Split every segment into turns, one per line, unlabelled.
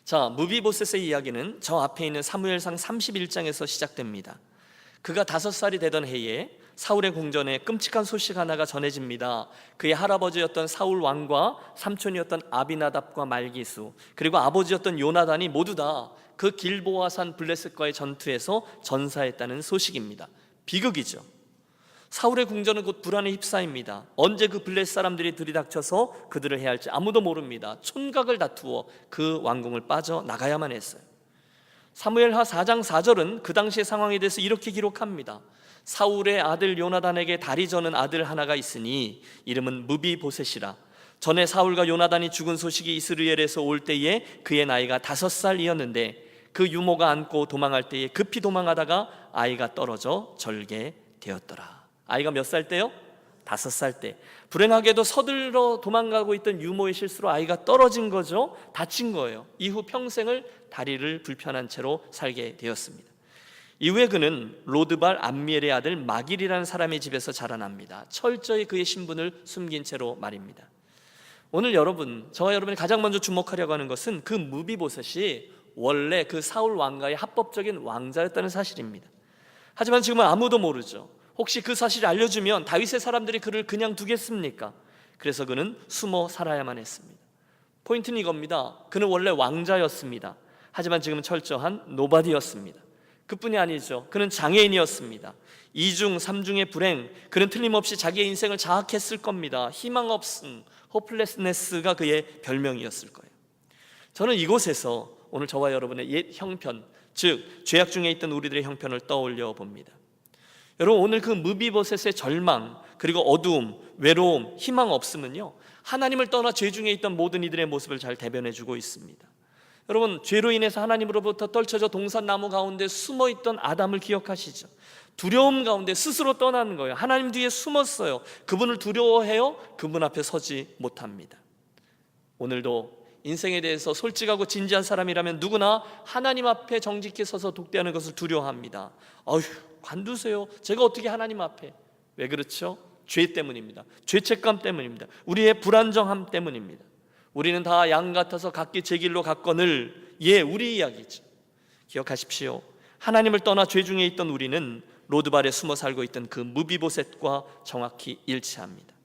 자, 무비보셋의 이야기는 저 앞에 있는 사무엘상 31장에서 시작됩니다. 그가 5살이 되던 해에 사울의 궁전에 끔찍한 소식 하나가 전해집니다. 그의 할아버지였던 사울 왕과 삼촌이었던 아비나답과 말기수, 그리고 아버지였던 요나단이 모두 다 그 길보아산 블레셋과의 전투에서 전사했다는 소식입니다. 비극이죠. 사울의 궁전은 곧 불안에 휩싸입니다. 언제 그 블레셋 사람들이 들이닥쳐서 그들을 해야 할지 아무도 모릅니다. 촌각을 다투어 그 왕궁을 빠져나가야만 했어요. 사무엘하 4장 4절은 그 당시의 상황에 대해서 이렇게 기록합니다. 사울의 아들 요나단에게 다리 저는 아들 하나가 있으니 이름은 무비보셋이라. 전에 사울과 요나단이 죽은 소식이 이스라엘에서 올 때에 그의 나이가 5살이었는데 그 유모가 안고 도망할 때에 급히 도망하다가 아이가 떨어져 절개되었더라. 아이가 몇 살 때요? 5살 때. 불행하게도 서둘러 도망가고 있던 유모의 실수로 아이가 떨어진 거죠. 다친 거예요. 이후 평생을 다리를 불편한 채로 살게 되었습니다. 이후에 그는 로드발 암미엘의 아들 마길이라는 사람의 집에서 자라납니다. 철저히 그의 신분을 숨긴 채로 말입니다. 오늘 저와 여러분이 가장 먼저 주목하려고 하는 것은 그 무비보셋이 원래 그 사울 왕가의 합법적인 왕자였다는 사실입니다. 하지만 지금은 아무도 모르죠. 혹시 그 사실을 알려주면 다윗의 사람들이 그를 그냥 두겠습니까? 그래서 그는 숨어 살아야만 했습니다. 포인트는 이겁니다. 그는 원래 왕자였습니다. 하지만 지금은 철저한 노바디였습니다. 그뿐이 아니죠. 그는 장애인이었습니다. 2중 3중의 불행, 그는 틀림없이 자기의 인생을 자학했을 겁니다. 희망 없음, 호플레스네스가 그의 별명이었을 거예요. 저는 이곳에서 오늘 저와 여러분의 옛 형편, 즉 죄악 중에 있던 우리들의 형편을 떠올려 봅니다. 여러분, 오늘 그 무비보셋의 절망, 그리고 어두움, 외로움, 희망 없음은요, 하나님을 떠나 죄 중에 있던 모든 이들의 모습을 잘 대변해주고 있습니다. 여러분, 죄로 인해서 하나님으로부터 떨쳐져 동산나무 가운데 숨어있던 아담을 기억하시죠? 두려움 가운데 스스로 떠나는 거예요. 하나님 뒤에 숨었어요. 그분을 두려워해요. 그분 앞에 서지 못합니다. 오늘도 인생에 대해서 솔직하고 진지한 사람이라면 누구나 하나님 앞에 정직히 서서 독대하는 것을 두려워합니다. 어휴, 관두세요. 제가 어떻게 하나님 앞에. 왜 그렇죠? 죄 때문입니다. 죄책감 때문입니다. 우리의 불안정함 때문입니다. 우리는 다 양 같아서 각기 제 길로 갔거늘, 우리 이야기죠. 기억하십시오. 하나님을 떠나 죄 중에 있던 우리는 로드발에 숨어 살고 있던 그 무비보셋과 정확히 일치합니다.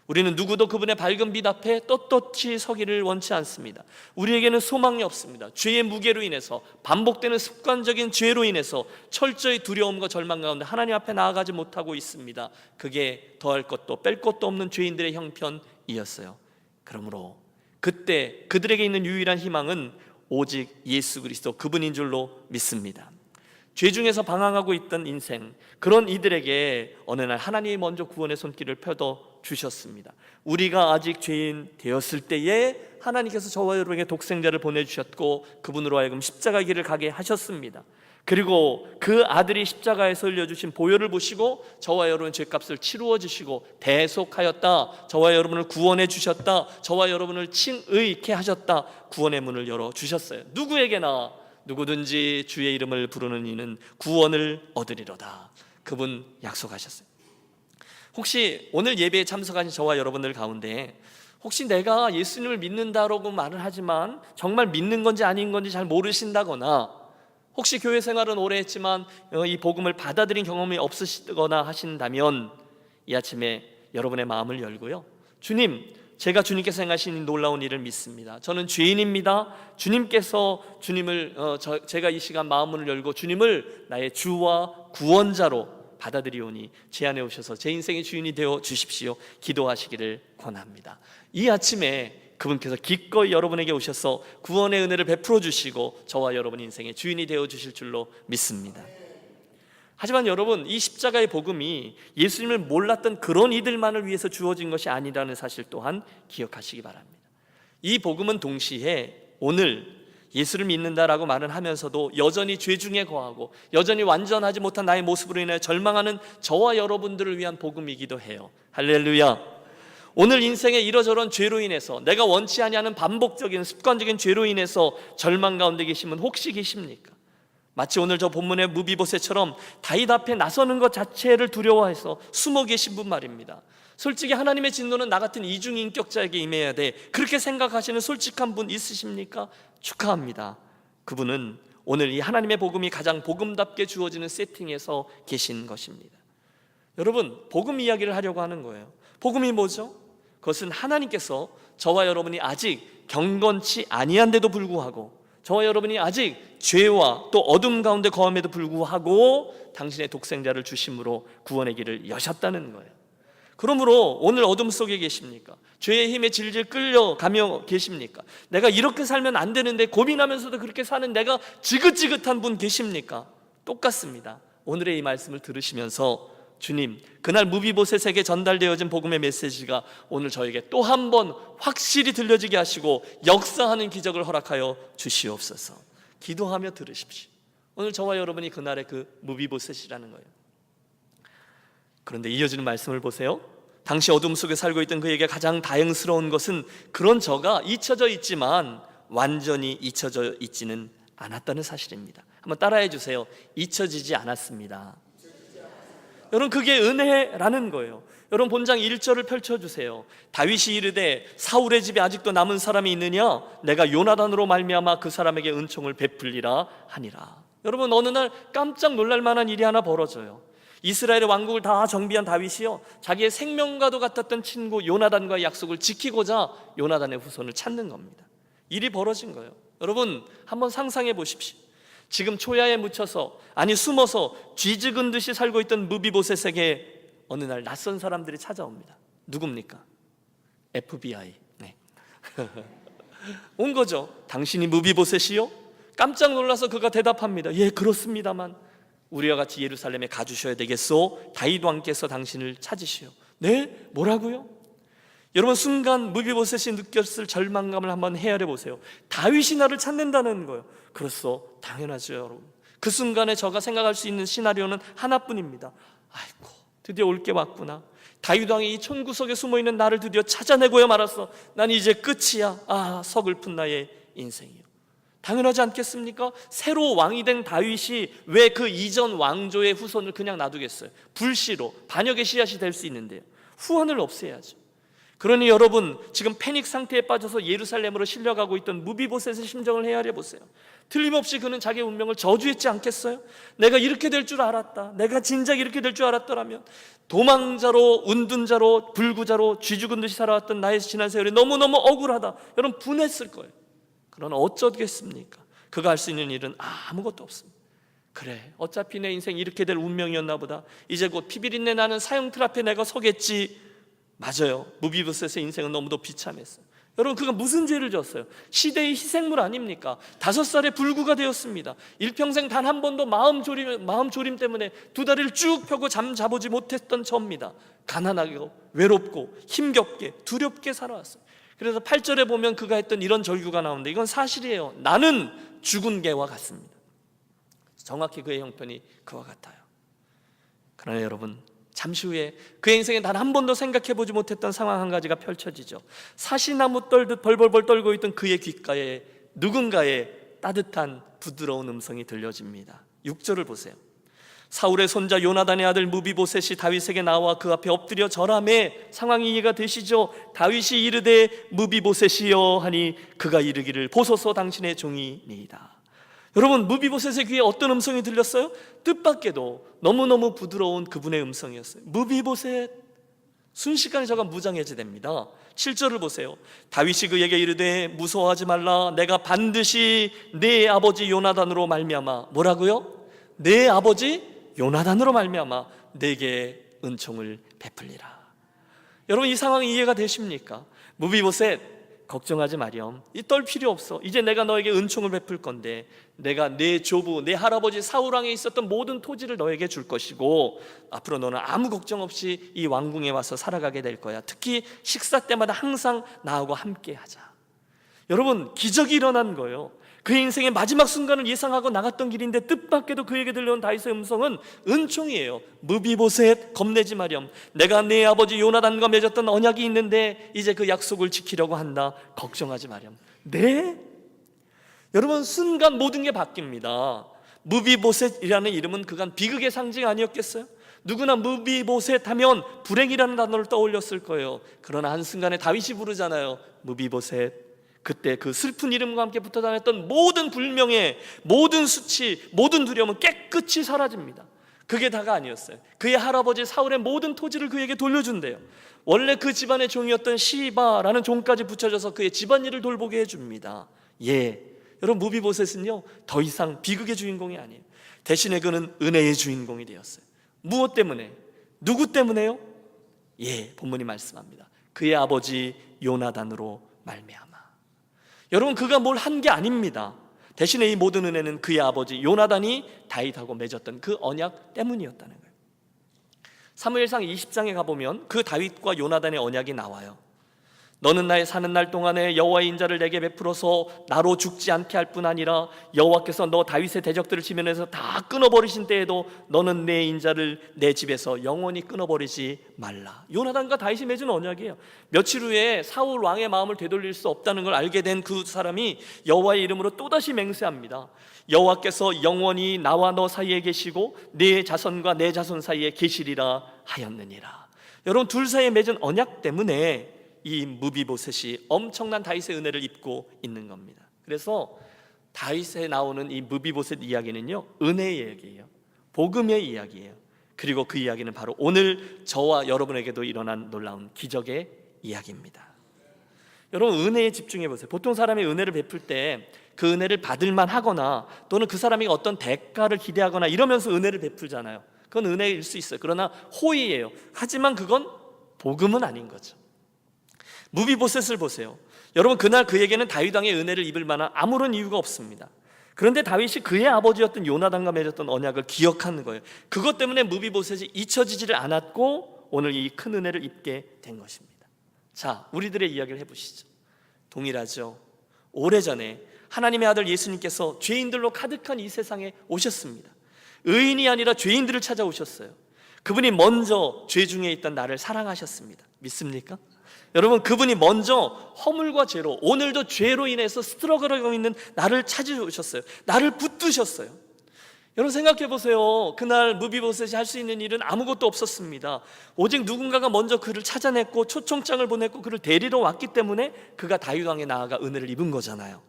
우리는 누구도 그분의 밝은 빛 앞에 떳떳이 서기를 원치 않습니다. 우리에게는 소망이 없습니다. 죄의 무게로 인해서, 반복되는 습관적인 죄로 인해서 철저히 두려움과 절망 가운데 하나님 앞에 나아가지 못하고 있습니다. 그게 더할 것도 뺄 것도 없는 죄인들의 형편이었어요. 그러므로 그때 그들에게 있는 유일한 희망은 오직 예수 그리스도, 그분인 줄로 믿습니다. 죄 중에서 방황하고 있던 인생, 그런 이들에게 어느 날 하나님이 먼저 구원의 손길을 펴더 주셨습니다. 우리가 아직 죄인 되었을 때에 하나님께서 저와 여러분에게 독생자를 보내주셨고 그분으로 하여금 십자가 길을 가게 하셨습니다. 그리고 그 아들이 십자가에서 흘려주신 보혈을 보시고 저와 여러분의 죄값을 치루어 주시고 대속하였다, 저와 여러분을 구원해 주셨다, 저와 여러분을 칭의케 하셨다, 구원의 문을 열어주셨어요. 누구든지 주의 이름을 부르는 이는 구원을 얻으리로다, 그분 약속하셨어요. 혹시 오늘 예배에 참석하신 저와 여러분들 가운데 혹시 내가 예수님을 믿는다라고 말을 하지만 정말 믿는 건지 아닌 건지 잘 모르신다거나, 혹시 교회 생활은 오래 했지만 이 복음을 받아들인 경험이 없으시거나 하신다면 이 아침에 여러분의 마음을 열고요, 주님, 제가 주님께서 행하신 이 놀라운 일을 믿습니다. 저는 죄인입니다. 주님께서 제가 이 시간 마음을 열고 주님을 나의 주와 구원자로 받아들이오니 제 안에 오셔서 제 인생의 주인이 되어 주십시오, 기도하시기를 권합니다. 이 아침에 그분께서 기꺼이 여러분에게 오셔서 구원의 은혜를 베풀어 주시고 저와 여러분 인생의 주인이 되어 주실 줄로 믿습니다. 하지만 여러분, 이 십자가의 복음이 예수님을 몰랐던 그런 이들만을 위해서 주어진 것이 아니라는 사실 또한 기억하시기 바랍니다. 이 복음은 동시에 오늘 예수를 믿는다라고 말은 하면서도 여전히 죄 중에 거하고 여전히 완전하지 못한 나의 모습으로 인해 절망하는 저와 여러분들을 위한 복음이기도 해요. 할렐루야. 오늘 인생의 이러저런 죄로 인해서, 내가 원치 아니하는 반복적인 습관적인 죄로 인해서 절망 가운데 계신 분 혹시 계십니까? 마치 오늘 저 본문의 무비보셋처럼 다윗 앞에 나서는 것 자체를 두려워해서 숨어 계신 분 말입니다. 솔직히 하나님의 진노는 나 같은 이중인격자에게 임해야 돼, 그렇게 생각하시는 솔직한 분 있으십니까? 축하합니다. 그분은 오늘 이 하나님의 복음이 가장 복음답게 주어지는 세팅에서 계신 것입니다. 여러분, 복음 이야기를 하려고 하는 거예요. 복음이 뭐죠? 그것은 하나님께서 저와 여러분이 아직 경건치 아니한데도 불구하고, 저와 여러분이 아직 죄와 또 어둠 가운데 거함에도 불구하고 당신의 독생자를 주심으로 구원의 길을 여셨다는 거예요. 그러므로 오늘 어둠 속에 계십니까? 죄의 힘에 질질 끌려가며 계십니까? 내가 이렇게 살면 안 되는데 고민하면서도 그렇게 사는 내가 지긋지긋한 분 계십니까? 똑같습니다. 오늘의 이 말씀을 들으시면서 주님, 그날 무비보셋에게 전달되어진 복음의 메시지가 오늘 저에게 또 한 번 확실히 들려지게 하시고 역사하는 기적을 허락하여 주시옵소서. 기도하며 들으십시오. 오늘 저와 여러분이 그날의 그 무비보셋이라는 거예요. 그런데 이어지는 말씀을 보세요. 당시 어둠 속에 살고 있던 그에게 가장 다행스러운 것은 그런 저가 잊혀져 있지만 완전히 잊혀져 있지는 않았다는 사실입니다. 한번 따라해 주세요. 잊혀지지 않았습니다. 여러분, 그게 은혜라는 거예요. 여러분, 본장 1절을 펼쳐주세요. 다윗이 이르되 사울의 집에 아직도 남은 사람이 있느냐? 내가 요나단으로 말미암아 그 사람에게 은총을 베풀리라 하니라. 여러분, 어느 날 깜짝 놀랄 만한 일이 하나 벌어져요. 이스라엘의 왕국을 다 정비한 다윗이요, 자기의 생명과도 같았던 친구 요나단과의 약속을 지키고자 요나단의 후손을 찾는 겁니다. 일이 벌어진 거예요. 여러분, 한번 상상해 보십시오. 지금 초야에 묻혀서, 아니 숨어서 쥐죽은 듯이 살고 있던 무비보셋에게 어느 날 낯선 사람들이 찾아옵니다. 누굽니까? FBI. 네. 온 거죠. 당신이 무비보셋이요? 깜짝 놀라서 그가 대답합니다. 예, 그렇습니다만 우리와 같이 예루살렘에 가주셔야 되겠소. 다윗 왕께서 당신을 찾으시오. 네? 뭐라고요? 여러분, 순간 무비보셋이 느꼈을 절망감을 한번 헤아려 보세요. 다윗이 나를 찾는다는 거예요. 그렇소, 당연하죠 여러분. 그 순간에 저가 생각할 수 있는 시나리오는 하나뿐입니다. 아이고, 드디어 올 게 왔구나. 다윗 왕이 이 촌구석에 숨어있는 나를 드디어 찾아내고야 말았어. 난 이제 끝이야. 아, 서글픈 나의 인생이요. 당연하지 않겠습니까? 새로 왕이 된 다윗이 왜 그 이전 왕조의 후손을 그냥 놔두겠어요? 불씨로 반역의 씨앗이 될 수 있는데요, 후환을 없애야죠. 그러니 여러분, 지금 패닉 상태에 빠져서 예루살렘으로 실려가고 있던 무비보셋의 심정을 헤아려 보세요. 틀림없이 그는 자기의 운명을 저주했지 않겠어요? 내가 이렇게 될 줄 알았다, 내가 진작 이렇게 될 줄 알았더라면. 도망자로, 운둔자로, 불구자로 쥐죽은 듯이 살아왔던 나의 지난 세월이 너무너무 억울하다. 여러분, 분했을 거예요. 그러나 어쩌겠습니까? 그가 할 수 있는 일은 아무것도 없습니다. 그래, 어차피 내 인생 이렇게 될 운명이었나 보다. 이제 곧 피비린내 나는 사형틀 앞에 내가 서겠지. 맞아요. 무비보셋의 인생은 너무도 비참했어요. 여러분, 그가 무슨 죄를 졌어요? 시대의 희생물 아닙니까? 5살에 불구가 되었습니다. 일평생 단 한 번도 마음 조림 때문에 두 다리를 쭉 펴고 잠자보지 못했던 저입니다. 가난하고 외롭고 힘겹게 두렵게 살아왔어요. 그래서 8절에 보면 그가 했던 이런 절규가 나오는데 이건 사실이에요. 나는 죽은 개와 같습니다. 정확히 그의 형편이 그와 같아요. 그러나 여러분, 잠시 후에 그의 인생에 단 한 번도 생각해보지 못했던 상황 한 가지가 펼쳐지죠. 사시나무 떨듯 벌벌벌 떨고 있던 그의 귓가에 누군가의 따뜻한 부드러운 음성이 들려집니다. 6절을 보세요. 사울의 손자 요나단의 아들 무비보셋이 다윗에게 나와 그 앞에 엎드려 절하매. 상황이 이해가 되시죠? 다윗이 이르되 무비보셋이여 하니 그가 이르기를 보소서 당신의 종이니이다. 여러분, 무비보셋의 귀에 어떤 음성이 들렸어요? 뜻밖에도 너무너무 부드러운 그분의 음성이었어요. 무비보셋. 순식간에 저가 무장해제됩니다. 7절을 보세요. 다윗이 그에게 이르되 무서워하지 말라. 내가 반드시 내 아버지 요나단으로 말미암아. 뭐라고요? 내 아버지 요나단으로 말미암아 내게 은총을 베풀리라. 여러분, 이 상황이 이해가 되십니까? 무비보셋, 걱정하지 마렴. 떨 필요 없어. 이제 내가 너에게 은총을 베풀 건데 내가 내 조부, 내 할아버지 사울왕에 있었던 모든 토지를 너에게 줄 것이고 앞으로 너는 아무 걱정 없이 이 왕궁에 와서 살아가게 될 거야. 특히 식사 때마다 항상 나하고 함께 하자. 여러분, 기적이 일어난 거예요. 그의 인생의 마지막 순간을 예상하고 나갔던 길인데 뜻밖에도 그에게 들려온 다윗의 음성은 은총이에요. 무비보셋, 겁내지 마렴. 내가 내 아버지 요나단과 맺었던 언약이 있는데 이제 그 약속을 지키려고 한다. 걱정하지 마렴. 네? 여러분, 순간 모든 게 바뀝니다. 무비보셋이라는 이름은 그간 비극의 상징 아니었겠어요? 누구나 무비보셋 하면 불행이라는 단어를 떠올렸을 거예요. 그러나 한순간에 다윗이 부르잖아요. 무비보셋. 그때 그 슬픈 이름과 함께 붙어 다녔던 모든 불명예, 모든 수치, 모든 두려움은 깨끗이 사라집니다. 그게 다가 아니었어요. 그의 할아버지 사울의 모든 토지를 그에게 돌려준대요. 원래 그 집안의 종이었던 시바라는 종까지 붙여져서 그의 집안일을 돌보게 해줍니다. 여러분, 무비보셋은요 더 이상 비극의 주인공이 아니에요. 대신에 그는 은혜의 주인공이 되었어요. 무엇 때문에? 누구 때문에요? 본문이 말씀합니다. 그의 아버지 요나단으로 말미암아. 여러분, 그가 뭘 한 게 아닙니다. 대신에 이 모든 은혜는 그의 아버지 요나단이 다윗하고 맺었던 그 언약 때문이었다는 거예요. 사무엘상 20장에 가보면 그 다윗과 요나단의 언약이 나와요. 너는 나의 사는 날 동안에 여호와의 인자를 내게 베풀어서 나로 죽지 않게 할 뿐 아니라 여호와께서 너 다윗의 대적들을 지면에서 다 끊어버리신 때에도 너는 내 인자를 내 집에서 영원히 끊어버리지 말라. 요나단과 다윗이 맺은 언약이에요. 며칠 후에 사울 왕의 마음을 되돌릴 수 없다는 걸 알게 된 그 사람이 여호와의 이름으로 또다시 맹세합니다. 여호와께서 영원히 나와 너 사이에 계시고 내 자손과 내 자손 사이에 계시리라 하였느니라. 여러분, 둘 사이에 맺은 언약 때문에 이 무비보셋이 엄청난 다윗의 은혜를 입고 있는 겁니다. 그래서 다윗에 나오는 이 무비보셋 이야기는요 은혜의 이야기예요. 복음의 이야기예요. 그리고 그 이야기는 바로 오늘 저와 여러분에게도 일어난 놀라운 기적의 이야기입니다. 여러분, 은혜에 집중해 보세요. 보통 사람이 은혜를 베풀 때 그 은혜를 받을만 하거나 또는 그 사람이 어떤 대가를 기대하거나 이러면서 은혜를 베풀잖아요. 그건 은혜일 수 있어요. 그러나 호의예요. 하지만 그건 복음은 아닌 거죠. 무비보셋을 보세요. 여러분, 그날 그에게는 다윗 왕의 은혜를 입을 만한 아무런 이유가 없습니다. 그런데 다윗이 그의 아버지였던 요나단과 맺었던 언약을 기억하는 거예요. 그것 때문에 무비보셋이 잊혀지지를 않았고 오늘 이 큰 은혜를 입게 된 것입니다. 자, 우리들의 이야기를 해보시죠. 동일하죠. 오래전에 하나님의 아들 예수님께서 죄인들로 가득한 이 세상에 오셨습니다. 의인이 아니라 죄인들을 찾아오셨어요. 그분이 먼저 죄 중에 있던 나를 사랑하셨습니다. 믿습니까? 여러분, 그분이 먼저 허물과 죄로, 오늘도 죄로 인해서 스트러글하고 있는 나를 찾으셨어요. 나를 붙드셨어요. 여러분, 생각해 보세요. 그날 무비보셋이 할 수 있는 일은 아무것도 없었습니다. 오직 누군가가 먼저 그를 찾아냈고 초청장을 보냈고 그를 데리러 왔기 때문에 그가 다윗 왕에 나아가 은혜를 입은 거잖아요.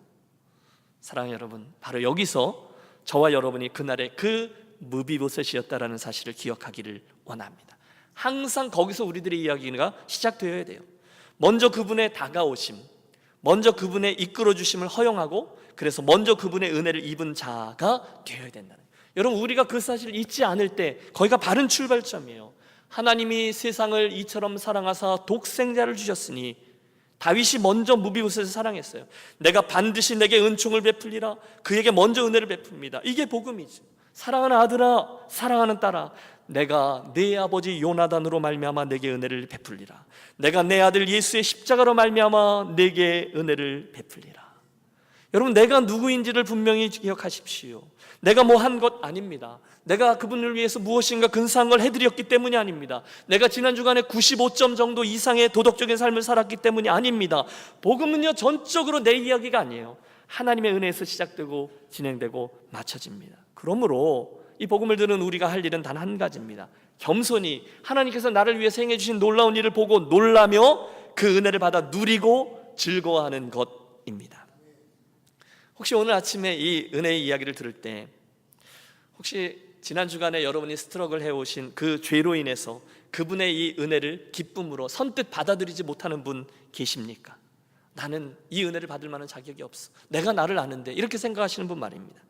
사랑하는 여러분, 바로 여기서 저와 여러분이 그날의 그 무비보셋이었다라는 사실을 기억하기를 원합니다. 항상 거기서 우리들의 이야기가 시작되어야 돼요. 먼저 그분의 다가오심, 먼저 그분의 이끌어주심을 허용하고 그래서 먼저 그분의 은혜를 입은 자가 되어야 된다는 거예요. 여러분, 우리가 그 사실을 잊지 않을 때 거기가 바른 출발점이에요. 하나님이 세상을 이처럼 사랑하사 독생자를 주셨으니 다윗이 먼저 무비보셋을 사랑했어요. 내가 반드시 내게 은총을 베풀리라. 그에게 먼저 은혜를 베풉니다. 이게 복음이죠. 사랑하는 아들아, 사랑하는 딸아, 내가 내 아버지 요나단으로 말미암아 내게 은혜를 베풀리라. 내가 내 아들 예수의 십자가로 말미암아 내게 은혜를 베풀리라. 여러분, 내가 누구인지를 분명히 기억하십시오. 내가 뭐 한 것 아닙니다. 내가 그분을 위해서 무엇인가 근사한 걸 해드렸기 때문이 아닙니다. 내가 지난 주간에 95점 정도 이상의 도덕적인 삶을 살았기 때문이 아닙니다. 복음은요 전적으로 내 이야기가 아니에요. 하나님의 은혜에서 시작되고 진행되고 맞춰집니다. 그러므로 이 복음을 들은 우리가 할 일은 단 한 가지입니다. 겸손히 하나님께서 나를 위해서 행해 주신 놀라운 일을 보고 놀라며 그 은혜를 받아 누리고 즐거워하는 것입니다. 혹시 오늘 아침에 이 은혜의 이야기를 들을 때 혹시 지난 주간에 여러분이 스트러글 해오신 그 죄로 인해서 그분의 이 은혜를 기쁨으로 선뜻 받아들이지 못하는 분 계십니까? 나는 이 은혜를 받을 만한 자격이 없어, 내가 나를 아는데, 이렇게 생각하시는 분 말입니다.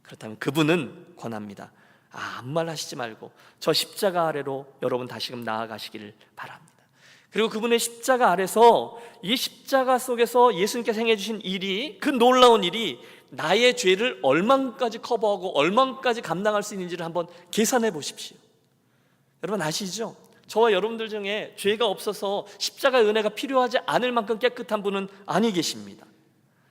그렇다면 그분은 권합니다. 아무 말 하시지 말고 저 십자가 아래로 여러분 다시금 나아가시기를 바랍니다. 그리고 그분의 십자가 아래서 이 십자가 속에서 예수님께서 행해 주신 일이, 그 놀라운 일이 나의 죄를 얼만까지 커버하고 얼만까지 감당할 수 있는지를 한번 계산해 보십시오. 여러분 아시죠? 저와 여러분들 중에 죄가 없어서 십자가의 은혜가 필요하지 않을 만큼 깨끗한 분은 아니 계십니다.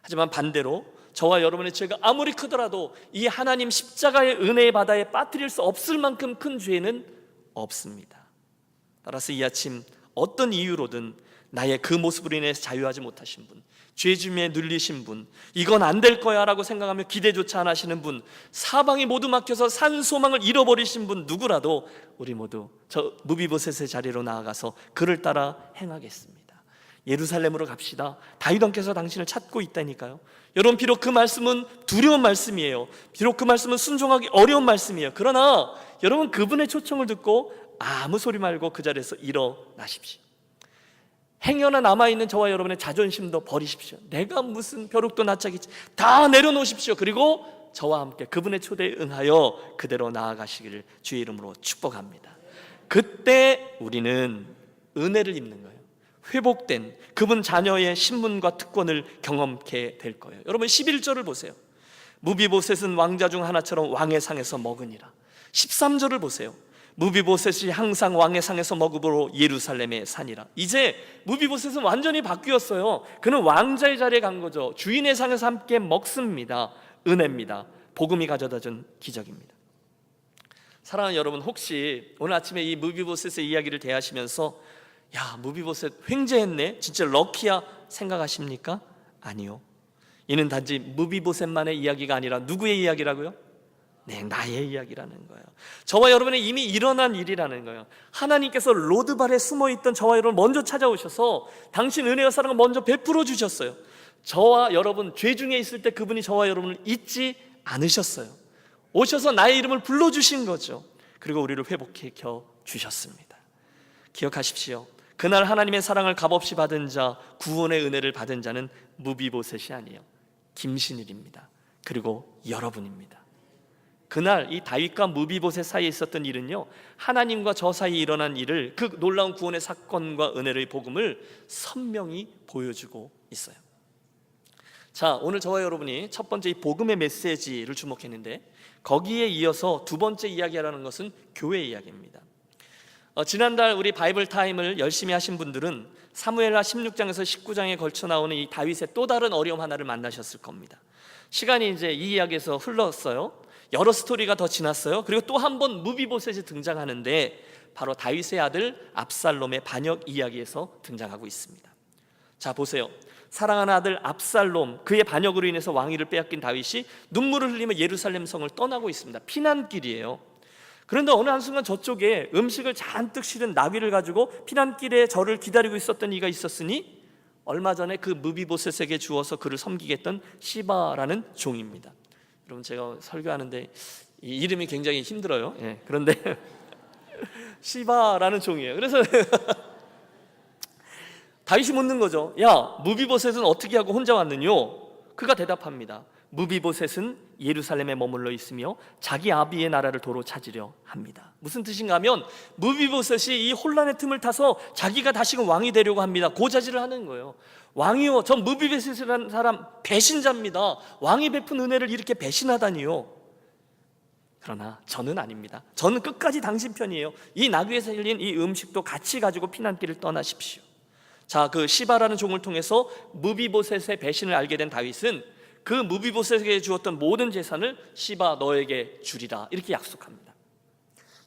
하지만 반대로 저와 여러분의 죄가 아무리 크더라도 이 하나님 십자가의 은혜의 바다에 빠뜨릴 수 없을 만큼 큰 죄는 없습니다. 따라서 이 아침 어떤 이유로든 나의 그 모습으로 인해서 자유하지 못하신 분, 죄짐에 눌리신 분, 이건 안 될 거야 라고 생각하며 기대조차 안 하시는 분, 사방이 모두 막혀서 산 소망을 잃어버리신 분 누구라도 우리 모두 저 무비보셋의 자리로 나아가서 그를 따라 행하겠습니다. 예루살렘으로 갑시다. 다윗 왕께서 당신을 찾고 있다니까요. 여러분, 비록 그 말씀은 두려운 말씀이에요. 비록 그 말씀은 순종하기 어려운 말씀이에요. 그러나 여러분, 그분의 초청을 듣고 아무 소리 말고 그 자리에서 일어나십시오. 행여나 남아있는 저와 여러분의 자존심도 버리십시오. 내가 무슨 벼룩도 낯짝이지, 다 내려놓으십시오. 그리고 저와 함께 그분의 초대에 응하여 그대로 나아가시기를 주의 이름으로 축복합니다. 그때 우리는 은혜를 입는 거예요. 회복된 그분 자녀의 신분과 특권을 경험케 될 거예요. 여러분, 11절을 보세요. 무비보셋은 왕자 중 하나처럼 왕의 상에서 먹으니라. 13절을 보세요. 무비보셋이 항상 왕의 상에서 먹으므로 예루살렘에 사니라. 이제 무비보셋은 완전히 바뀌었어요. 그는 왕자의 자리에 간 거죠. 주인의 상에서 함께 먹습니다. 은혜입니다. 복음이 가져다준 기적입니다. 사랑하는 여러분, 혹시 오늘 아침에 이 무비보셋의 이야기를 대하시면서 야, 무비보셋 횡재했네, 진짜 럭키야 생각하십니까? 아니요. 이는 단지 무비보셋만의 이야기가 아니라 누구의 이야기라고요? 네, 나의 이야기라는 거예요. 저와 여러분의 이미 일어난 일이라는 거예요. 하나님께서 로드발에 숨어있던 저와 여러분 먼저 찾아오셔서 당신 은혜와 사랑을 먼저 베풀어 주셨어요. 저와 여러분 죄 중에 있을 때 그분이 저와 여러분을 잊지 않으셨어요. 오셔서 나의 이름을 불러주신 거죠. 그리고 우리를 회복시켜 주셨습니다. 기억하십시오. 그날 하나님의 사랑을 값없이 받은 자, 구원의 은혜를 받은 자는 무비보셋이 아니에요. 김신일입니다. 그리고 여러분입니다. 그날 이 다윗과 무비보셋 사이에 있었던 일은요, 하나님과 저 사이에 일어난 일을, 그 놀라운 구원의 사건과 은혜의 복음을 선명히 보여주고 있어요. 자, 오늘 저와 여러분이 첫 번째 이 복음의 메시지를 주목했는데, 거기에 이어서 두 번째 이야기라는 것은 교회 이야기입니다. 지난달 우리 바이블 타임을 열심히 하신 분들은 사무엘하 16장에서 19장에 걸쳐 나오는 이 다윗의 또 다른 어려움 하나를 만나셨을 겁니다. 시간이 이제 이 이야기에서 흘렀어요. 여러 스토리가 더 지났어요. 그리고 또 한 번 무비보셋이 등장하는데 바로 다윗의 아들 압살롬의 반역 이야기에서 등장하고 있습니다. 자, 보세요. 사랑하는 아들 압살롬, 그의 반역으로 인해서 왕위를 빼앗긴 다윗이 눈물을 흘리며 예루살렘 성을 떠나고 있습니다. 피난길이에요. 그런데 어느 한순간 저쪽에 음식을 잔뜩 실은 나귀를 가지고 피난길에 저를 기다리고 있었던 이가 있었으니 얼마 전에 그 무비보셋에게 주어서 그를 섬기게 했던 시바라는 종입니다. 여러분, 제가 설교하는데 이 이름이 굉장히 힘들어요. 예, 그런데 시바라는 종이에요. 그래서 다윗이 묻는 거죠. 야, 무비보셋은 어떻게 하고 혼자 왔느뇨? 그가 대답합니다. 무비보셋은 예루살렘에 머물러 있으며 자기 아비의 나라를 도로 찾으려 합니다. 무슨 뜻인가 하면 무비보셋이 이 혼란의 틈을 타서 자기가 다시금 왕이 되려고 합니다. 고자질을 하는 거예요. 왕이요, 전 무비보셋이라는 사람 배신자입니다. 왕이 베푼 은혜를 이렇게 배신하다니요. 그러나 저는 아닙니다. 저는 끝까지 당신 편이에요. 이 나귀에서 흘린 이 음식도 같이 가지고 피난길을 떠나십시오. 자, 그 시바라는 종을 통해서 무비보셋의 배신을 알게 된 다윗은 그 무비보셋에게 주었던 모든 재산을 시바 너에게 주리라 이렇게 약속합니다.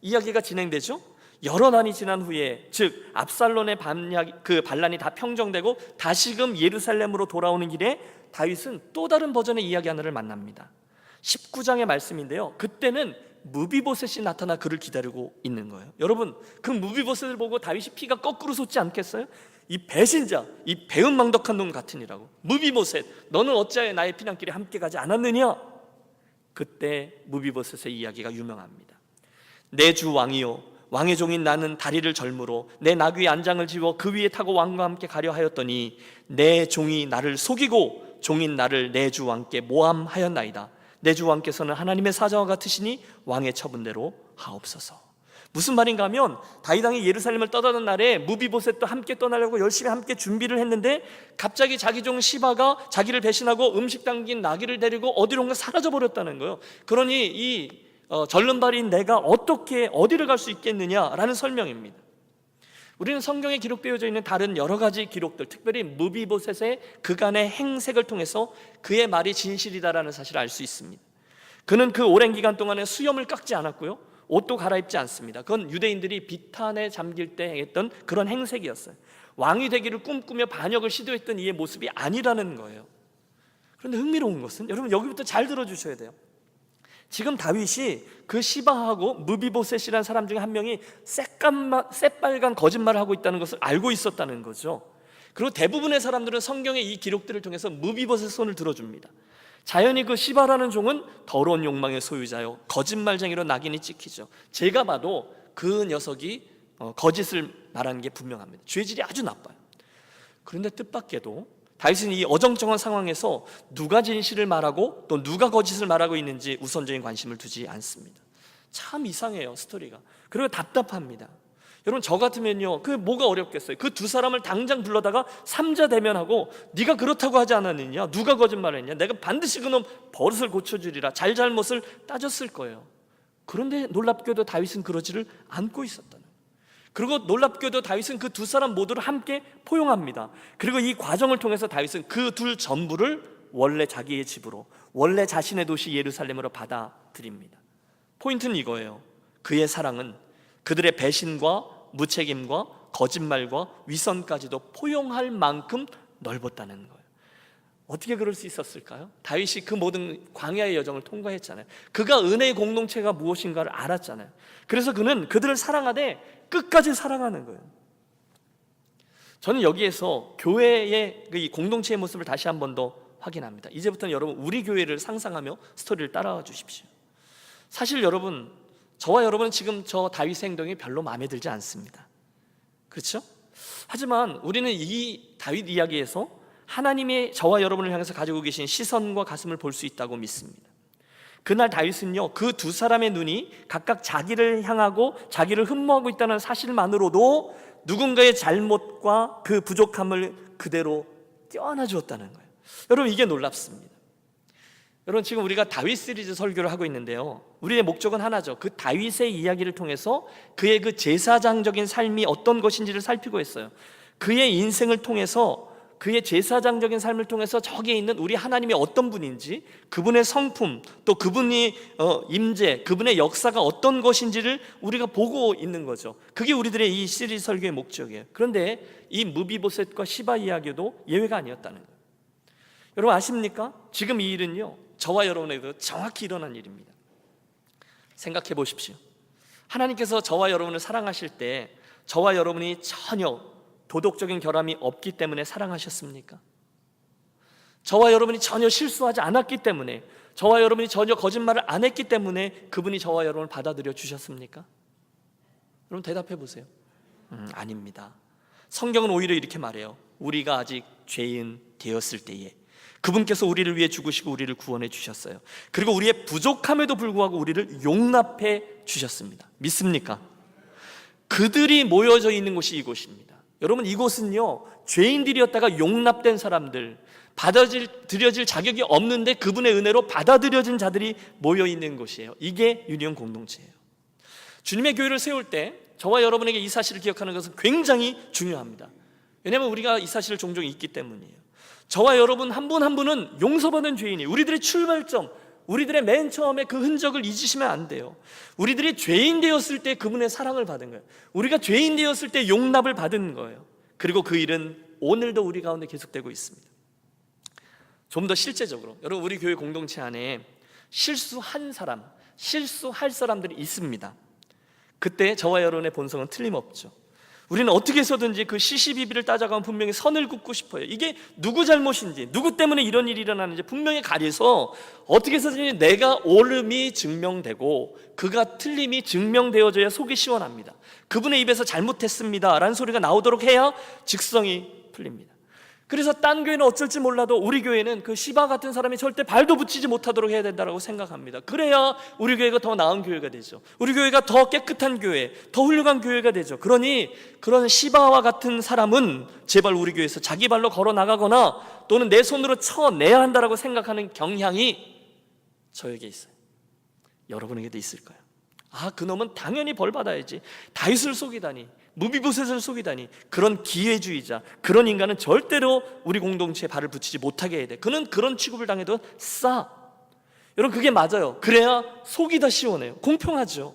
이야기가 진행되죠. 여러 난이 지난 후에, 즉 압살롬의 반란이 다 평정되고 다시금 예루살렘으로 돌아오는 길에 다윗은 또 다른 버전의 이야기 하나를 만납니다. 19장의 말씀인데요, 그때는 무비보셋이 나타나 그를 기다리고 있는 거예요. 여러분, 그 무비보셋을 보고 다윗이 피가 거꾸로 솟지 않겠어요? 이 배신자, 이 배은망덕한 놈 같으니라고. 무비보셋, 너는 어찌하여 나의 피난길에 함께 가지 않았느냐? 그때 무비보셋의 이야기가 유명합니다. 내 주 왕이요, 왕의 종인 나는 다리를 절므로 내 나귀의 안장을 지워 그 위에 타고 왕과 함께 가려 하였더니 내 종이 나를 속이고 종인 나를 내 주 왕께 모함하였나이다. 내 주 왕께서는 하나님의 사자와 같으시니 왕의 처분대로 하옵소서. 무슨 말인가 하면 다윗 왕이 예루살렘을 떠나는 날에 무비보셋도 함께 떠나려고 열심히 함께 준비를 했는데 갑자기 자기 종 시바가 자기를 배신하고 음식 담긴 나귀를 데리고 어디론가 사라져 버렸다는 거예요. 그러니 이 절름발이인 내가 어떻게 어디를 갈 수 있겠느냐라는 설명입니다. 우리는 성경에 기록되어져 있는 다른 여러 가지 기록들, 특별히 무비보셋의 그간의 행색을 통해서 그의 말이 진실이다라는 사실을 알 수 있습니다. 그는 그 오랜 기간 동안에 수염을 깎지 않았고요, 옷도 갈아입지 않습니다. 그건 유대인들이 비탄에 잠길 때 했던 그런 행색이었어요. 왕이 되기를 꿈꾸며 반역을 시도했던 이의 모습이 아니라는 거예요. 그런데 흥미로운 것은, 여러분 여기부터 잘 들어주셔야 돼요. 지금 다윗이 그 시바하고 무비보셋이라는 사람 중에 한 명이 새빨간 거짓말을 하고 있다는 것을 알고 있었다는 거죠. 그리고 대부분의 사람들은 성경의 이 기록들을 통해서 무비보셋 손을 들어줍니다. 자연히 그 시바라는 종은 더러운 욕망의 소유자요, 거짓말쟁이로 낙인이 찍히죠. 제가 봐도 그 녀석이 거짓을 말하는 게 분명합니다. 죄질이 아주 나빠요. 그런데 뜻밖에도 다윗은 이 어정쩡한 상황에서 누가 진실을 말하고 또 누가 거짓을 말하고 있는지 우선적인 관심을 두지 않습니다. 참 이상해요, 스토리가. 그리고 답답합니다. 여러분 저 같으면요, 그 뭐가 어렵겠어요. 그 두 사람을 당장 불러다가 삼자 대면하고 네가 그렇다고 하지 않았느냐, 누가 거짓말했냐, 내가 반드시 그놈 버릇을 고쳐주리라, 잘잘못을 따졌을 거예요. 그런데 놀랍게도 다윗은 그러지를 않고 있었다는, 그리고 놀랍게도 다윗은 그 두 사람 모두를 함께 포용합니다. 그리고 이 과정을 통해서 다윗은 그 둘 전부를 원래 자기의 집으로, 원래 자신의 도시 예루살렘으로 받아들입니다. 포인트는 이거예요. 그의 사랑은 그들의 배신과 무책임과 거짓말과 위선까지도 포용할 만큼 넓었다는 거예요. 어떻게 그럴 수 있었을까요? 다윗이 그 모든 광야의 여정을 통과했잖아요. 그가 은혜의 공동체가 무엇인가를 알았잖아요. 그래서 그는 그들을 사랑하되 끝까지 사랑하는 거예요. 저는 여기에서 교회의 이 공동체의 모습을 다시 한 번 더 확인합니다. 이제부터는 여러분 우리 교회를 상상하며 스토리를 따라와 주십시오. 사실 여러분, 저와 여러분은 지금 저 다윗의 행동이 별로 마음에 들지 않습니다. 그렇죠? 하지만 우리는 이 다윗 이야기에서 하나님의 저와 여러분을 향해서 가지고 계신 시선과 가슴을 볼 수 있다고 믿습니다. 그날 다윗은요, 그 두 사람의 눈이 각각 자기를 향하고 자기를 흠모하고 있다는 사실만으로도 누군가의 잘못과 그 부족함을 그대로 떼어안아 주었다는 거예요. 여러분 이게 놀랍습니다. 여러분 지금 우리가 다윗 시리즈 설교를 하고 있는데요, 우리의 목적은 하나죠. 그 다윗의 이야기를 통해서 그의 그 제사장적인 삶이 어떤 것인지를 살피고 있어요. 그의 인생을 통해서, 그의 제사장적인 삶을 통해서 저기에 있는 우리 하나님이 어떤 분인지, 그분의 성품, 또 그분이 임재, 그분의 역사가 어떤 것인지를 우리가 보고 있는 거죠. 그게 우리들의 이 시리즈 설교의 목적이에요. 그런데 이 무비보셋과 시바 이야기도 예외가 아니었다는 거예요. 여러분 아십니까? 지금 이 일은요, 저와 여러분에게도 정확히 일어난 일입니다. 생각해 보십시오. 하나님께서 저와 여러분을 사랑하실 때 저와 여러분이 전혀 도덕적인 결함이 없기 때문에 사랑하셨습니까? 저와 여러분이 전혀 실수하지 않았기 때문에, 저와 여러분이 전혀 거짓말을 안 했기 때문에 그분이 저와 여러분을 받아들여 주셨습니까? 여러분 대답해 보세요. 아닙니다. 성경은 오히려 이렇게 말해요. 우리가 아직 죄인 되었을 때에 그분께서 우리를 위해 죽으시고 우리를 구원해 주셨어요. 그리고 우리의 부족함에도 불구하고 우리를 용납해 주셨습니다. 믿습니까? 그들이 모여져 있는 곳이 이곳입니다. 여러분 이곳은요, 죄인들이었다가 용납된 사람들, 받아들여질 자격이 없는데 그분의 은혜로 받아들여진 자들이 모여있는 곳이에요. 이게 유니온 공동체예요. 주님의 교회를 세울 때 저와 여러분에게 이 사실을 기억하는 것은 굉장히 중요합니다. 왜냐하면 우리가 이 사실을 종종 잊기 때문이에요. 저와 여러분 한 분 한 분은 용서받은 죄인이에요. 우리들의 출발점, 우리들의 맨 처음에 그 흔적을 잊으시면 안 돼요. 우리들이 죄인 되었을 때 그분의 사랑을 받은 거예요. 우리가 죄인 되었을 때 용납을 받은 거예요. 그리고 그 일은 오늘도 우리 가운데 계속되고 있습니다. 좀 더 실제적으로 여러분, 우리 교회 공동체 안에 실수한 사람, 실수할 사람들이 있습니다. 그때 저와 여러분의 본성은 틀림없죠. 우리는 어떻게 해서든지 그 시시비비를 따져가면 분명히 선을 긋고 싶어요. 이게 누구 잘못인지, 누구 때문에 이런 일이 일어나는지 분명히 가려서 어떻게 해서든지 내가 옳음이 증명되고 그가 틀림이 증명되어져야 속이 시원합니다. 그분의 입에서 잘못했습니다 라는 소리가 나오도록 해야 직성이 풀립니다. 그래서 딴 교회는 어쩔지 몰라도 우리 교회는 그 시바 같은 사람이 절대 발도 붙이지 못하도록 해야 된다고 생각합니다. 그래야 우리 교회가 더 나은 교회가 되죠. 우리 교회가 더 깨끗한 교회, 더 훌륭한 교회가 되죠. 그러니 그런 시바와 같은 사람은 제발 우리 교회에서 자기 발로 걸어 나가거나 또는 내 손으로 쳐내야 한다고 생각하는 경향이 저에게 있어요. 여러분에게도 있을 거예요. 아, 그놈은 당연히 벌 받아야지, 다윗을 속이다니, 무비보셋을 속이다니, 그런 기회주의자, 그런 인간은 절대로 우리 공동체에 발을 붙이지 못하게 해야 돼. 그는 그런 취급을 당해도 싸. 여러분 그게 맞아요. 그래야 속이 더 시원해요. 공평하죠.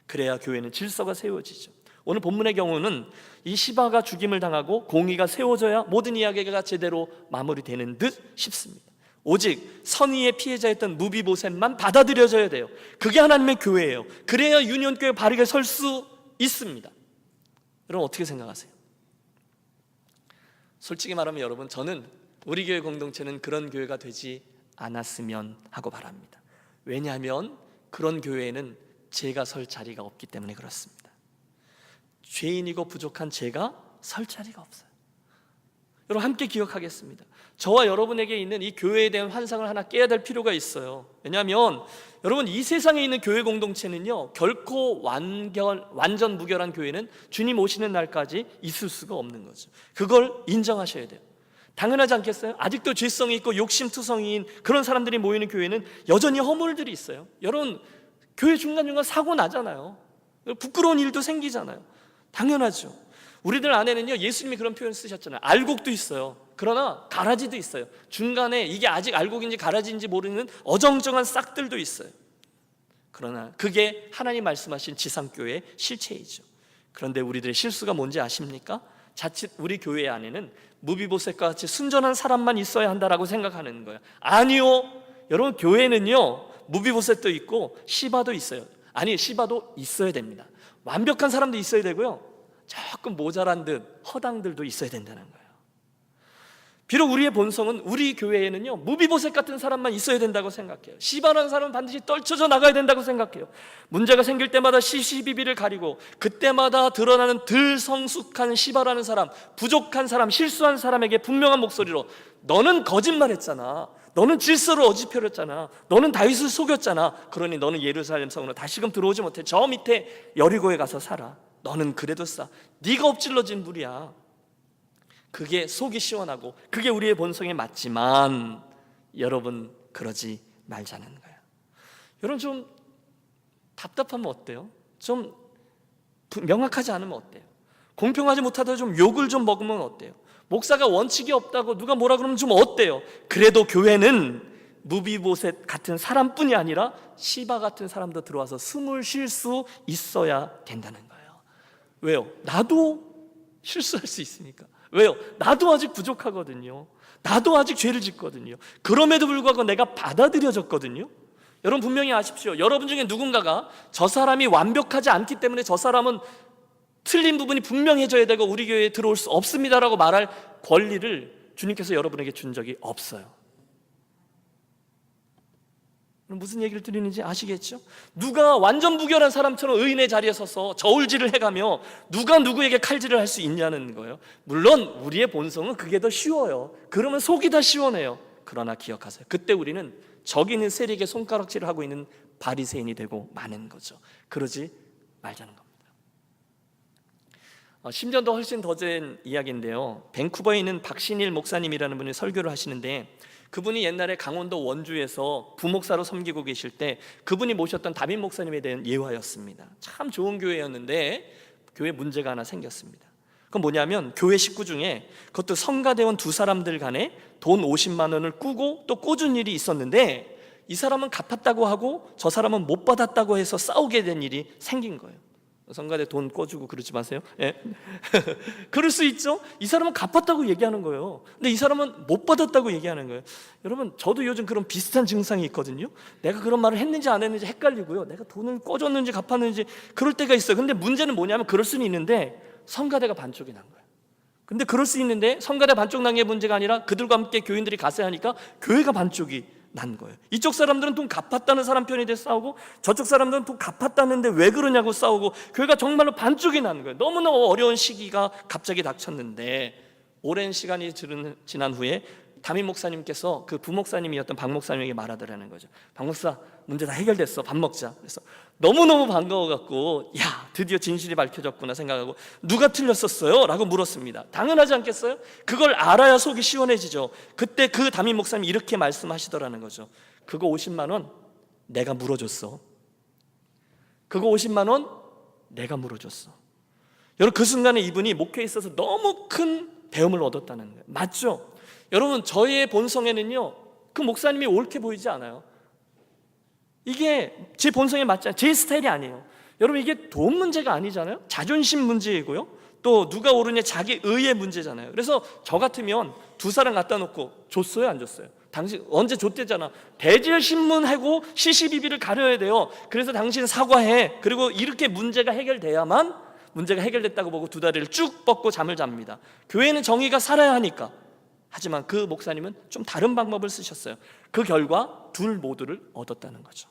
그래야 교회는 질서가 세워지죠. 오늘 본문의 경우는 이 시바가 죽임을 당하고 공의가 세워져야 모든 이야기가 제대로 마무리되는 듯 싶습니다. 오직 선의의 피해자였던 무비보셋만 받아들여져야 돼요. 그게 하나님의 교회예요. 그래야 유니온교회 바르게 설 수 있습니다. 여러분 어떻게 생각하세요? 솔직히 말하면 여러분, 저는 우리 교회 공동체는 그런 교회가 되지 않았으면 하고 바랍니다. 왜냐하면 그런 교회에는 제가 설 자리가 없기 때문에 그렇습니다. 죄인이고 부족한 제가 설 자리가 없어요. 여러분 함께 기억하겠습니다. 저와 여러분에게 있는 이 교회에 대한 환상을 하나 깨야 될 필요가 있어요. 왜냐하면 여러분, 이 세상에 있는 교회 공동체는요, 결코 완전 무결한 교회는 주님 오시는 날까지 있을 수가 없는 거죠. 그걸 인정하셔야 돼요. 당연하지 않겠어요? 아직도 죄성이 있고 욕심투성이인 그런 사람들이 모이는 교회는 여전히 허물들이 있어요. 여러분, 교회 중간중간 사고 나잖아요. 부끄러운 일도 생기잖아요. 당연하죠. 우리들 안에는요, 예수님이 그런 표현 쓰셨잖아요. 알곡도 있어요. 그러나 가라지도 있어요. 중간에 이게 아직 알곡인지 가라지인지 모르는 어정쩡한 싹들도 있어요. 그러나 그게 하나님 말씀하신 지상교회의 실체이죠. 그런데 우리들의 실수가 뭔지 아십니까? 자칫 우리 교회 안에는 무비보셋과 같이 순전한 사람만 있어야 한다라고 생각하는 거예요. 아니요, 여러분, 교회는요 무비보셋도 있고 시바도 있어요. 아니, 시바도 있어야 됩니다. 완벽한 사람도 있어야 되고요, 조금 모자란 듯 허당들도 있어야 된다는 거예요. 비록 우리의 본성은, 우리 교회에는요 무비보셋 같은 사람만 있어야 된다고 생각해요. 시바라는 사람은 반드시 떨쳐져 나가야 된다고 생각해요. 문제가 생길 때마다 시시비비를 가리고 그때마다 드러나는 덜 성숙한 시바라는 사람, 부족한 사람, 실수한 사람에게 분명한 목소리로 너는 거짓말했잖아, 너는 질서를 어지럽혔잖아, 너는 다윗을 속였잖아, 그러니 너는 예루살렘 성으로 다시금 들어오지 못해. 저 밑에 여리고에 가서 살아. 너는 그래도 싸. 네가 엎질러진 물이야. 그게 속이 시원하고 그게 우리의 본성에 맞지만 여러분, 그러지 말자는 거예요. 여러분, 좀 답답하면 어때요? 좀 명확하지 않으면 어때요? 공평하지 못하다 좀 욕을 좀 먹으면 어때요? 목사가 원칙이 없다고 누가 뭐라 그러면 좀 어때요? 그래도 교회는 무비보셋 같은 사람뿐이 아니라 시바 같은 사람도 들어와서 숨을 쉴 수 있어야 된다는 거예요. 왜요? 나도 실수할 수 있으니까. 왜요? 나도 아직 부족하거든요. 나도 아직 죄를 짓거든요. 그럼에도 불구하고 내가 받아들여졌거든요. 여러분 분명히 아십시오. 여러분 중에 누군가가 저 사람이 완벽하지 않기 때문에 저 사람은 틀린 부분이 분명해져야 되고 우리 교회에 들어올 수 없습니다라고 말할 권리를 주님께서 여러분에게 준 적이 없어요. 무슨 얘기를 드리는지 아시겠죠? 누가 완전 무결한 사람처럼 의인의 자리에 서서 저울질을 해가며 누가 누구에게 칼질을 할 수 있냐는 거예요. 물론 우리의 본성은 그게 더 쉬워요. 그러면 속이 다 시원해요. 그러나 기억하세요. 그때 우리는 적이 있는 세리에게 손가락질을 하고 있는 바리새인이 되고 마는 거죠. 그러지 말자는 겁니다. 10년도 훨씬 더 된 이야기인데요, 밴쿠버에 있는 박신일 목사님이라는 분이 설교를 하시는데, 그분이 옛날에 강원도 원주에서 부목사로 섬기고 계실 때 그분이 모셨던 다빈 목사님에 대한 예화였습니다. 참 좋은 교회였는데 교회 문제가 하나 생겼습니다. 그건 뭐냐면, 교회 식구 중에 그것도 성가대원 두 사람들 간에 돈 50만 원을 꾸고 또 꿔준 일이 있었는데, 이 사람은 갚았다고 하고 저 사람은 못 받았다고 해서 싸우게 된 일이 생긴 거예요. 성가대 돈 꿔주고 그러지 마세요. 예. 그럴 수 있죠. 이 사람은 갚았다고 얘기하는 거예요. 근데 이 사람은 못 받았다고 얘기하는 거예요. 여러분, 저도 요즘 그런 비슷한 증상이 있거든요. 내가 그런 말을 했는지 안 했는지 헷갈리고요, 내가 돈을 꿔줬는지 갚았는지 그럴 때가 있어요. 근데 문제는 뭐냐면, 그럴 수는 있는데 성가대가 반쪽이 난 거예요. 근데 그럴 수 있는데 성가대 반쪽 난 게 문제가 아니라 그들과 함께 교인들이 가세하니까 교회가 반쪽이 난 거예요. 이쪽 사람들은 돈 갚았다는 사람 편이 돼서 싸우고, 저쪽 사람들은 돈 갚았다는데 왜 그러냐고 싸우고, 교회가 정말로 반쪽이 난 거예요. 너무나 어려운 시기가 갑자기 닥쳤는데, 오랜 시간이 지난 후에 담임 목사님께서 그 부목사님이었던 박 목사님에게 말하더라는 거죠. 박 목사, 문제 다 해결됐어, 밥 먹자. 그래서 너무너무 반가워갖고, 야, 드디어 진실이 밝혀졌구나 생각하고, 누가 틀렸었어요? 라고 물었습니다. 당연하지 않겠어요? 그걸 알아야 속이 시원해지죠. 그때 그 담임 목사님이 이렇게 말씀하시더라는 거죠. 그거 50만 원 내가 물어줬어. 그거 50만 원 내가 물어줬어. 여러분, 그 순간에 이분이 목회에 있어서 너무 큰 배움을 얻었다는 거예요. 맞죠? 여러분, 저의 본성에는요 그 목사님이 옳게 보이지 않아요. 이게 제 본성에 맞지 않아요. 제 스타일이 아니에요. 여러분 이게 돈 문제가 아니잖아요. 자존심 문제이고요. 또 누가 옳으냐 자기 의의 문제잖아요. 그래서 저 같으면 두 사람 갖다 놓고 줬어요, 안 줬어요? 당신 언제 줬대잖아. 대질신문하고 시시비비를 가려야 돼요. 그래서 당신 사과해. 그리고 이렇게 문제가 해결돼야만 문제가 해결됐다고 보고 두 다리를 쭉 뻗고 잠을 잡니다. 교회는 정의가 살아야 하니까. 하지만 그 목사님은 좀 다른 방법을 쓰셨어요. 그 결과 둘 모두를 얻었다는 거죠.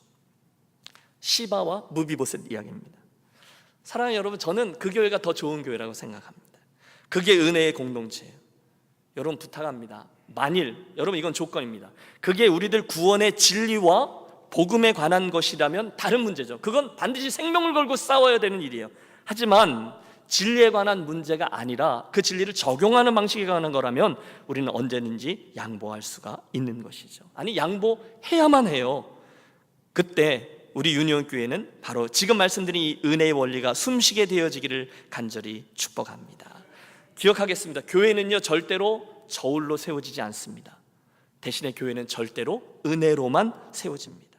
시바와 무비보셋 이야기입니다. 사랑하는 여러분, 저는 그 교회가 더 좋은 교회라고 생각합니다. 그게 은혜의 공동체예요. 여러분 부탁합니다. 만일 여러분 이건 조건입니다. 그게 우리들 구원의 진리와 복음에 관한 것이라면 다른 문제죠. 그건 반드시 생명을 걸고 싸워야 되는 일이에요. 하지만 진리에 관한 문제가 아니라 그 진리를 적용하는 방식에 관한 거라면 우리는 언제든지 양보할 수가 있는 것이죠. 아니 양보해야만 해요. 그때 우리 유니온 교회는 바로 지금 말씀드린 이 은혜의 원리가 숨쉬게 되어지기를 간절히 축복합니다. 기억하겠습니다. 교회는요 절대로 저울로 세워지지 않습니다. 대신에 교회는 절대로 은혜로만 세워집니다.